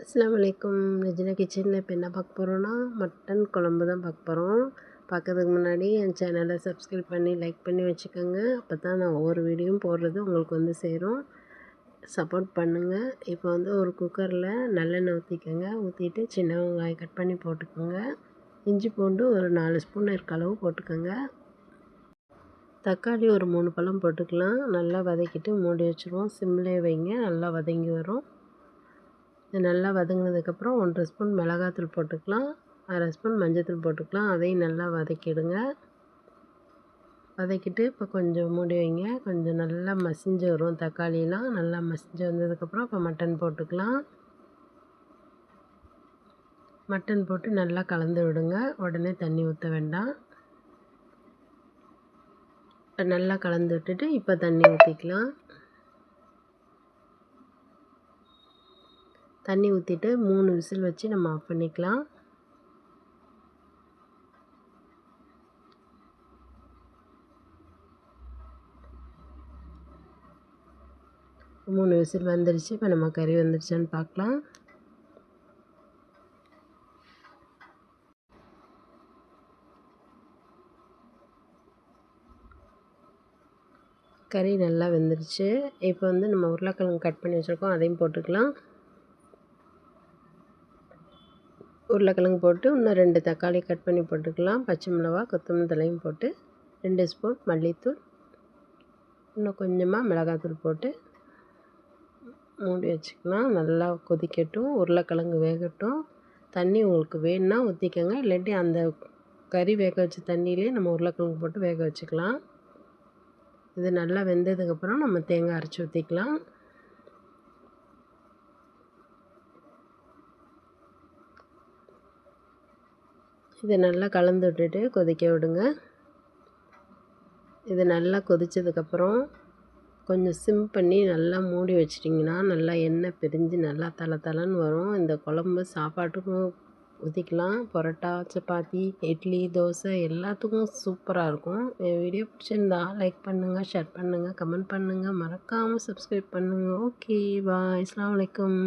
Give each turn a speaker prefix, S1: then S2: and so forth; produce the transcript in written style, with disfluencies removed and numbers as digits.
S1: அஸ்ஸலாமு அலைக்கும். ரெஜினா கிச்சனில் இப்போ என்ன பார்க்க போகிறோன்னா, மட்டன் குழம்பு தான் பார்க்க போகிறோம். பார்க்கறதுக்கு முன்னாடி என் சேனலை சப்ஸ்கிரைப் பண்ணி லைக் பண்ணி வச்சுக்கோங்க. அப்போ தான் நான் ஒவ்வொரு வீடியோவும் போடுறது உங்களுக்கு வந்து சேரும். சப்போர்ட் பண்ணுங்கள். இப்போ வந்து ஒரு குக்கரில் நல்லெண்ணெய் ஊற்றிக்கோங்க. ஊற்றிட்டு சின்ன வெங்காயம் கட் பண்ணி போட்டுக்கோங்க. இஞ்சி பூண்டு ஒரு 4 ஸ்பூன் இருக்க அளவு போட்டுக்கோங்க. தக்காளி ஒரு 3 பழம் போட்டுக்கலாம். நல்லா வதக்கிட்டு மூடி வச்சுருவோம். சிம்லே வைங்க, நல்லா வதங்கி வரும். இது நல்லா வதங்கினதுக்கப்புறம் 1 ஸ்பூன் மிளகாத்தூள் போட்டுக்கலாம். 1/2 ஸ்பூன் மஞ்சள்தூள் போட்டுக்கலாம். அதையும் நல்லா வதக்கிடுங்க. வதக்கிட்டு இப்போ கொஞ்சம் மூடி வைங்க. கொஞ்சம் நல்லா மசிஞ்சு வரும். தக்காளிலாம் நல்லா மசிஞ்சு வந்ததுக்கப்புறம் இப்போ மட்டன் போட்டுக்கலாம். மட்டன் போட்டு நல்லா கலந்து விடுங்க. உடனே தண்ணி ஊற்ற வேண்டாம். நல்லா கலந்து விட்டுட்டு இப்போ தண்ணி ஊற்றிக்கலாம். தண்ணி ஊற்றிட்டு 3 விசில் வச்சு நம்ம ஆஃப் பண்ணிக்கலாம். மூணு விசில் வந்துருச்சு. இப்போ நம்ம கறி வந்துருச்சான்னு பார்க்கலாம். கறி நல்லா வெந்துருச்சு. இப்போ வந்து நம்ம உருளைக்கிழங்கு கட் பண்ணி வச்சுருக்கோம், அதையும் போட்டுக்கலாம். உருளைக்கிழங்கு போட்டு இன்னும் 2 தக்காளி கட் பண்ணி போட்டுக்கலாம். பச்சை மிளகா, கொத்தமல்லி தழையும் போட்டு 2 ஸ்பூன் மல்லித்தூள், இன்னும் கொஞ்சமாக மிளகாத்தூள் போட்டு மூடி வச்சுக்கலாம். நல்லா கொதிக்கட்டும், உருளைக்கிழங்கு வேகட்டும். தண்ணி உங்களுக்கு வேணும்னா ஊற்றிக்கோங்க, இல்லாட்டி அந்த கறி வேக வச்ச தண்ணியிலே நம்ம உருளைக்கிழங்கு போட்டு வேக வச்சுக்கலாம். இது நல்லா வெந்ததுக்கப்புறம் நம்ம தேங்காய் அரைச்சி ஊற்றிக்கலாம். இதை நல்லா கலந்து விட்டுட்டு கொதிக்க விடுங்க. இது நல்லா கொதித்ததுக்கப்புறம் கொஞ்சம் சிம் பண்ணி நல்லா மூடி வச்சிட்டிங்கன்னா நல்லா எண்ணெய் பிரிஞ்சு நல்லா தலை தலைன்னு வரும். இந்த குழம்பு சாப்பாட்டுக்கும் ஊற்றிக்கலாம். பரோட்டா, சப்பாத்தி, இட்லி, தோசை எல்லாத்துக்கும் சூப்பராக இருக்கும். என் வீடியோ பிடிச்சிருந்தா லைக் பண்ணுங்கள், ஷேர் பண்ணுங்கள், கமெண்ட் பண்ணுங்கள், மறக்காமல் சப்ஸ்கிரைப் பண்ணுங்கள். Okay bye. அஸ்ஸலாமு அலைக்கும்.